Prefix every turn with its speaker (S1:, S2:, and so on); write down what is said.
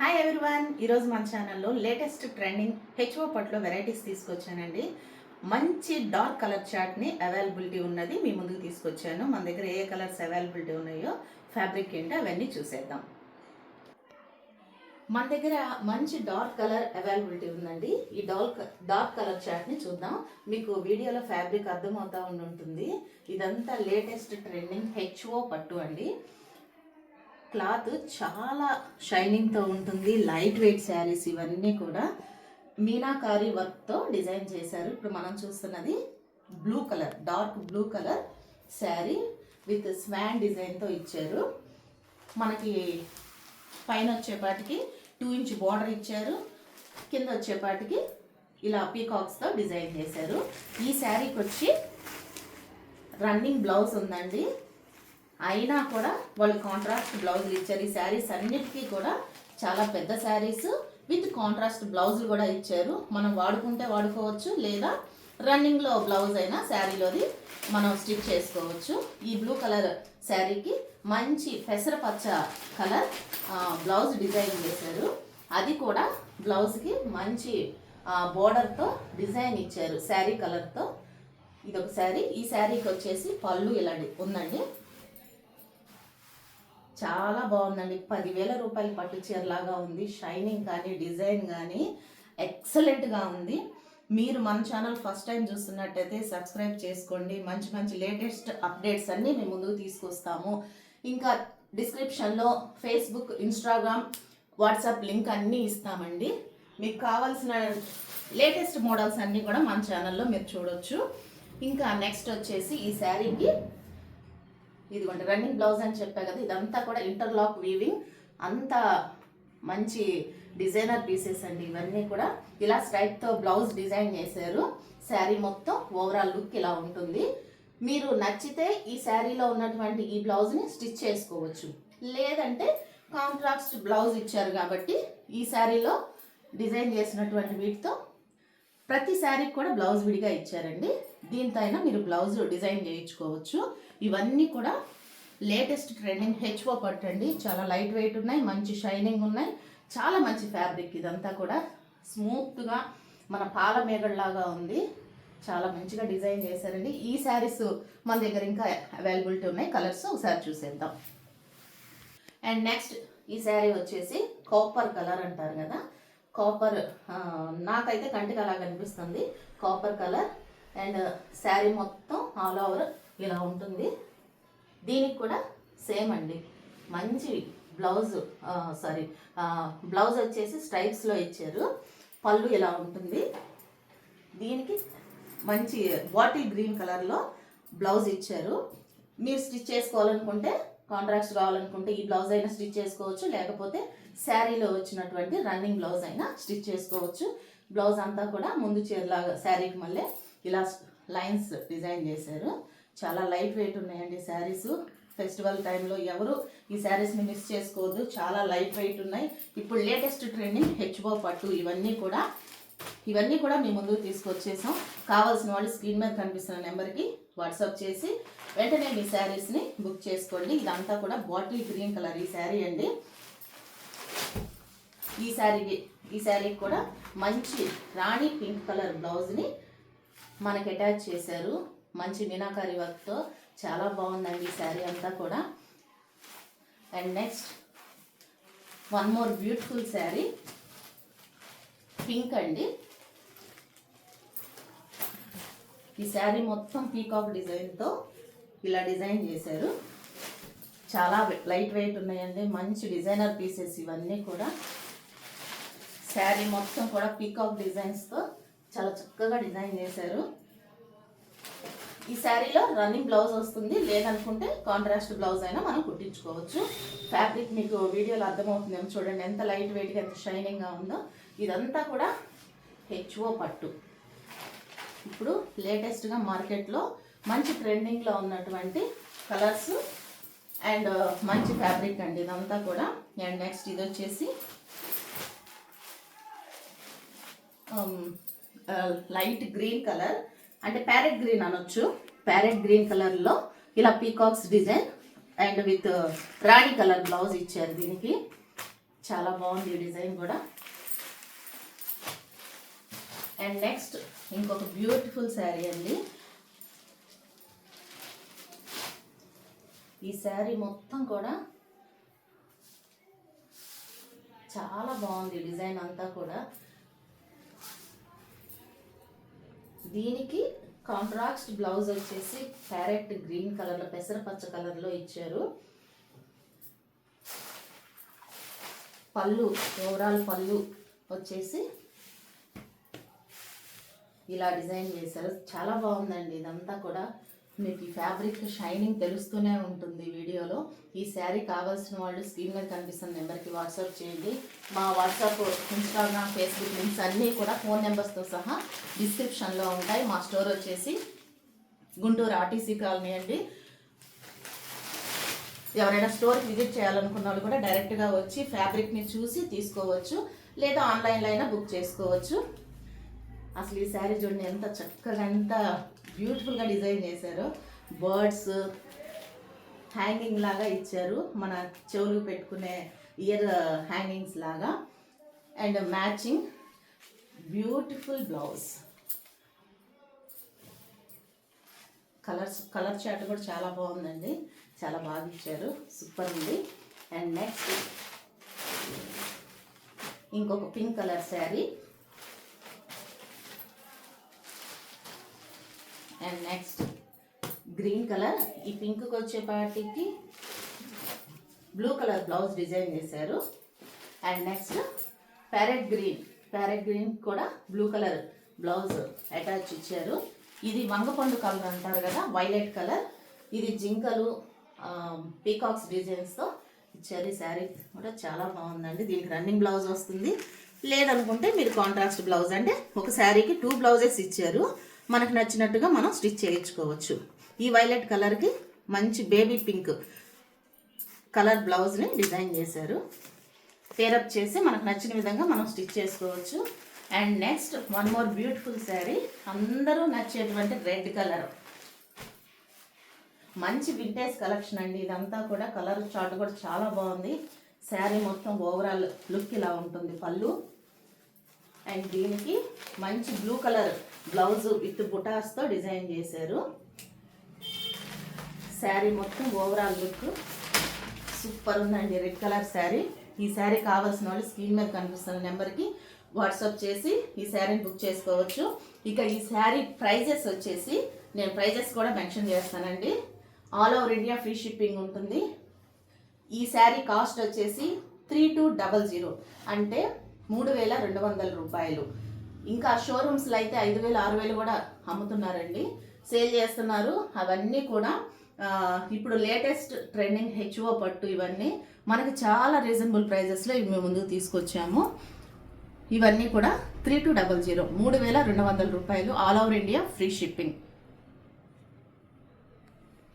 S1: Hi everyone, ఈరోజు మన ఛానల్లో లేటెస్ట్ ట్రెండింగ్ హెచ్ఓ పట్లో వెరైటీస్ తీసుకొచ్చానండి. మంచి డార్క్ కలర్ చార్ట్ని అవైలబిలిటీ ఉన్నది మీ ముందుకు తీసుకొచ్చాను. మన దగ్గర ఏ కలర్స్ అవైలబిలిటీ ఉన్నాయో, ఫ్యాబ్రిక్ ఏంటో అవన్నీ చూసేద్దాం. మన దగ్గర మంచి డార్క్ కలర్ అవైలబిలిటీ ఉందండి. ఈ డార్క్ కలర్ చార్ట్ని చూద్దాం. మీకు వీడియోలో ఫ్యాబ్రిక్ అర్థమవుతూ ఉంటుంది. ఇదంతా లేటెస్ట్ ట్రెండింగ్ హెచ్ఓ పట్టు అండి. క్లాత్ చాలా షైనింగ్తో ఉంటుంది. లైట్ వెయిట్ శారీస్ ఇవన్నీ కూడా మీనాకారి వర్క్తో డిజైన్ చేశారు. ఇప్పుడు మనం చూస్తున్నది blue colour, dark blue colour sari with swan డిజైన్తో ఇచ్చారు. మనకి పైన వచ్చేపాటికి 2 ఇంచ్ బార్డర్ ఇచ్చారు. కింద వచ్చేపాటికి ఇలా పీకాక్స్తో డిజైన్ చేశారు. ఈ శారీకి వచ్చి రన్నింగ్ బ్లౌజ్ ఉందండి. అయినా కూడా వాళ్ళు కాంట్రాస్ట్ బ్లౌజులు ఇచ్చారు. ఈ శారీస్ అన్నిటికీ కూడా చాలా పెద్ద శారీస్ విత్ కాంట్రాస్ట్ బ్లౌజులు కూడా ఇచ్చారు. మనం వాడుకుంటే వాడుకోవచ్చు, లేదా రన్నింగ్లో బ్లౌజ్ అయినా శారీలోది మనం స్టిచ్ చేసుకోవచ్చు. ఈ బ్లూ కలర్ శారీకి మంచి పెసరపచ్చ కలర్ బ్లౌజ్ డిజైన్ చేశారు. అది కూడా బ్లౌజ్కి మంచి బోర్డర్తో డిజైన్ ఇచ్చారు శారీ కలర్తో. ఇదొక శారీ. ఈ శారీకి వచ్చేసి పళ్ళు ఇలా ఉందండి. చాలా బాగుందండి. 10,000 రూపాయలు పట్టు చీరలాగా ఉంది. షైనింగ్ కానీ డిజైన్ కానీ ఎక్సలెంట్గా ఉంది. మీరు మన ఛానల్ ఫస్ట్ టైం చూస్తున్నట్టయితే సబ్స్క్రైబ్ చేసుకోండి. మంచి మంచి లేటెస్ట్ అప్డేట్స్ అన్నీ మేము ముందుకు తీసుకొస్తాము. ఇంకా డిస్క్రిప్షన్లో ఫేస్బుక్, ఇన్స్టాగ్రామ్, వాట్సాప్ లింక్ అన్నీ ఇస్తామండి. మీకు కావాల్సిన లేటెస్ట్ మోడల్స్ అన్నీ కూడా మన ఛానల్లో మీరు చూడొచ్చు. ఇంకా నెక్స్ట్ వచ్చేసి ఈ శారీకి ఇదిగోండి రన్నింగ్ బ్లౌజ్ అని చెప్పా కదా, ఇదంతా కూడా ఇంటర్లాక్ వీవింగ్, అంత మంచి డిజైనర్ పీసెస్ అండి. ఇవన్నీ కూడా ఇలా స్ట్రైప్తో బ్లౌజ్ డిజైన్ చేశారు. శారీ మొత్తం ఓవరాల్ లుక్ ఇలా ఉంటుంది. మీరు నచ్చితే ఈ శారీలో ఉన్నటువంటి ఈ బ్లౌజ్ని స్టిచ్ చేసుకోవచ్చు, లేదంటే కాంట్రాస్ట్ బ్లౌజ్ ఇచ్చారు కాబట్టి ఈ శారీలో డిజైన్ చేసినటువంటి వీటితో ప్రతి శారీకి కూడా బ్లౌజ్ విడిగా ఇచ్చారండి. దీంతో అయినా మీరు బ్లౌజ్ డిజైన్ చేయించుకోవచ్చు. ఇవన్నీ కూడా లేటెస్ట్ ట్రెండింగ్ హెచ్ఓ పట్టు అండి. చాలా లైట్ వెయిట్ ఉన్నాయి, మంచి షైనింగ్ ఉన్నాయి, చాలా మంచి ఫ్యాబ్రిక్. ఇదంతా కూడా స్మూత్గా మన పాల మేగడ్లాగా ఉంది. చాలా మంచిగా డిజైన్ చేశారండి. ఈ శారీస్ మన దగ్గర ఇంకా అవైలబిలిటీ ఉన్నాయి. కలర్స్ ఒకసారి చూసేద్దాం. అండ్ నెక్స్ట్ ఈ శారీ వచ్చేసి కాపర్ కలర్ అంటారు కదా, కాపర్, నాకైతే కంటికి అలా కనిపిస్తుంది కాపర్ కలర్. అండ్ శారీ మొత్తం ఆల్ ఓవర్ ఇలా ఉంటుంది. దీనికి కూడా సేమ్ అండి, మంచి బ్లౌజ్, బ్లౌజ్ వచ్చేసి స్ట్రైప్స్లో ఇచ్చారు. పళ్ళు ఇలా ఉంటుంది. దీనికి మంచి బాటిల్ గ్రీన్ కలర్లో బ్లౌజ్ ఇచ్చారు. మీరు స్టిచ్ చేసుకోవాలనుకుంటే, కాంట్రాక్ట్ కావాలనుకుంటే ఈ బ్లౌజ్ అయినా స్టిచ్ చేసుకోవచ్చు, లేకపోతే శారీలో వచ్చినటువంటి రన్నింగ్ బ్లౌజ్ అయినా స్టిచ్ చేసుకోవచ్చు. బ్లౌజ్ అంతా కూడా ముందు చీరలాగా శారీకి మళ్ళీ ఇలా లైన్స్ డిజైన్ చేశారు. చాలా లైట్ వెయిట్ ఉన్నాయండి శారీస్. ఫెస్టివల్ టైంలో ఎవరు ఈ శారీస్ని మిస్ చేసుకోవద్దు. చాలా లైట్ వెయిట్ ఉన్నాయి. ఇప్పుడు లేటెస్ట్ ట్రెండింగ్ హెచ్ఓ పట్టు ఇవన్నీ కూడా మీ ముందుకు తీసుకొచ్చేసాం. కావాల్సిన వాళ్ళు స్క్రీన్ మీద కనిపిస్తున్న నెంబర్కి వాట్సాప్ చేసి వెంటనే మీ శారీస్ని బుక్ చేసుకోండి. ఇదంతా కూడా బాటిల్ గ్రీన్ కలర్ ఈ శారీ అండి. ఈ శారీకి కూడా మంచి రాణి పింక్ కలర్ బ్లౌజ్ని మనకి అటాచ్ చేశారు. మంచి మీనాకారి వర్క్తో చాలా బాగుందండి ఈ శారీ అంతా కూడా. And next one more beautiful sari, pink అండి. ఈ శారీ మొత్తం పీకాక్ డిజైన్తో ఇలా డిజైన్ చేశారు. చాలా లైట్ వెయిట్ ఉన్నాయండి, మంచి డిజైనర్ పీసెస్ ఇవన్నీ కూడా. శారీ మొత్తం కూడా పీకాక్ డిజైన్స్తో చాలా చక్కగా డిజైన్ చేశారు. ఈ శారీలో రన్నింగ్ బ్లౌజ్ వస్తుంది, లేదనుకుంటే కాంట్రాస్ట్ బ్లౌజ్ అయినా మనం కుట్టించుకోవచ్చు. ఫ్యాబ్రిక్ మీకు వీడియోలో అర్థమవుతుందేమో చూడండి, ఎంత లైట్ వెయిట్గా, ఎంత షైనింగ్గా ఉందో. ఇదంతా కూడా హెచ్ఓ పట్టు. ఇప్పుడు లేటెస్ట్గా మార్కెట్లో మంచి ట్రెండింగ్లో ఉన్నటువంటి కలర్స్ అండ్ మంచి ఫ్యాబ్రిక్ అండి ఇదంతా కూడా. అండ్ నెక్స్ట్ ఇది వచ్చేసి లైట్ గ్రీన్ కలర్, అంటే ప్యారెట్ గ్రీన్ అనొచ్చు. ప్యారెట్ గ్రీన్ కలర్లో ఇలా peacocks design and with Rani colour blouse ఇచ్చారు. దీనికి చాలా బాగుంది ఈ డిజైన్ కూడా. అండ్ నెక్స్ట్ ఇంకొక బ్యూటిఫుల్ శారీ అండి. ఈ శారీ మొత్తం కూడా చాలా బాగుంది డిజైన్ అంతా కూడా. దీనికి కాంట్రాస్ట్ బ్లౌజ్ వచ్చేసి ప్యారెట్ గ్రీన్ కలర్లో, పెసరపచ్చ కలర్లో ఇచ్చారు. పళ్ళు, ఓవరాల్ పళ్ళు వచ్చేసి ఇలా డిజైన్ చేశారు. చాలా బాగుందండి ఇదంతా కూడా. మీకు ఈ ఫ్యాబ్రిక్ షైనింగ్ తెలుస్తూనే ఉంటుంది వీడియోలో. ఈ శారీ కావాల్సిన వాళ్ళు స్క్రీన్ మీద కనిపిస్తున్న నెంబర్కి వాట్సాప్ చేయండి. మా వాట్సాప్, ఇన్స్టాగ్రామ్, ఫేస్బుక్ లింక్స్ అన్నీ కూడా ఫోన్ నెంబర్స్తో సహా డిస్క్రిప్షన్లో ఉంటాయి. మా స్టోర్ వచ్చేసి గుంటూరు ఆర్టీసీ కాలనీ అండి. ఎవరైనా స్టోర్కి విజిట్ చేయాలనుకున్న వాళ్ళు కూడా డైరెక్ట్గా వచ్చి ఫ్యాబ్రిక్ని చూసి తీసుకోవచ్చు, లేదా ఆన్లైన్లో అయినా బుక్ చేసుకోవచ్చు. అసలు ఈ శారీ చూడండి ఎంత చక్కగా, ఎంత బ్యూటిఫుల్గా డిజైన్ చేశారు. బర్డ్స్ హ్యాంగింగ్ లాగా ఇచ్చారు, మన చెవులు పెట్టుకునే ఇయర్ హ్యాంగింగ్స్ లాగా. And matching beautiful blouse. Colour chart కూడా చాలా బాగుందండి, చాలా బాగా ఇచ్చారు, సూపర్ ఉంది. అండ్ నెక్స్ట్ ఇంకొక pink colour sari. And next green colour. ఈ పింక్కి వచ్చేపాటికి బ్లూ కలర్ బ్లౌజ్ డిజైన్ చేశారు. అండ్ నెక్స్ట్ ప్యారెట్ గ్రీన్ కూడా బ్లూ కలర్ బ్లౌజ్ అటాచ్ ఇచ్చారు. ఇది వంగపండు కలర్ అంటారు కదా, వైలెట్ కలర్. ఇది జింకలు, పీకాక్స్ డిజైన్స్తో ఇచ్చారు. ఈ శారీ కూడా చాలా బాగుందండి. దీనికి రన్నింగ్ బ్లౌజ్ వస్తుంది, లేదనుకుంటే మీరు కాంట్రాస్ట్ బ్లౌజ్, అంటే ఒక శారీకి 2 బ్లౌజెస్ ఇచ్చారు. మనకు నచ్చినట్టుగా మనం స్టిచ్ చేయించుకోవచ్చు. ఈ వైలెట్ కలర్కి మంచి బేబీ పింక్ కలర్ బ్లౌజ్ని డిజైన్ చేశారు. పేరప్ చేసి మనకు నచ్చిన విధంగా మనం స్టిచ్ చేసుకోవచ్చు. And next one more beautiful sari. అందరూ నచ్చేటువంటి రెడ్ కలర్, మంచి వింటేజ్ కలెక్షన్ అండి ఇదంతా కూడా. కలర్ చార్ట్ కూడా చాలా బాగుంది. శారీ మొత్తం ఓవరాల్ లుక్ ఇలా ఉంటుంది. పళ్ళు అండ్ దీనికి మంచి బ్లూ కలర్ బ్లౌజ్ విత్ బుటాస్తో డిజైన్ చేశారు. శారీ మొత్తం ఓవరాల్ లుక్ సూపర్ ఉందండి. Red colour sari. ఈ శారీ కావాల్సిన వాళ్ళు స్క్రీన్ మీద కనిపిస్తున్న నెంబర్కి వాట్సాప్ చేసి ఈ శారీని బుక్ చేసుకోవచ్చు. ఇక ఈ శారీ ప్రైజెస్ వచ్చేసి నేను ప్రైజెస్ కూడా మెన్షన్ చేస్తానండి. All over India free shipping ఉంటుంది. ఈ శారీ కాస్ట్ వచ్చేసి 3200, అంటే 3200 రూపాయలు. ఇంకా షోరూమ్స్లో అయితే 5000, 6000 కూడా అమ్ముతున్నారండి, సేల్ చేస్తున్నారు. అవన్నీ కూడా ఇప్పుడు లేటెస్ట్ ట్రెండింగ్ హెచ్ఓ పట్టు, ఇవన్నీ మనకి చాలా రీజనబుల్ ప్రైజెస్లో ఇవి మేము ముందుకు తీసుకొచ్చాము. ఇవన్నీ కూడా 3200, 3200 రూపాయలు, all over India free shipping.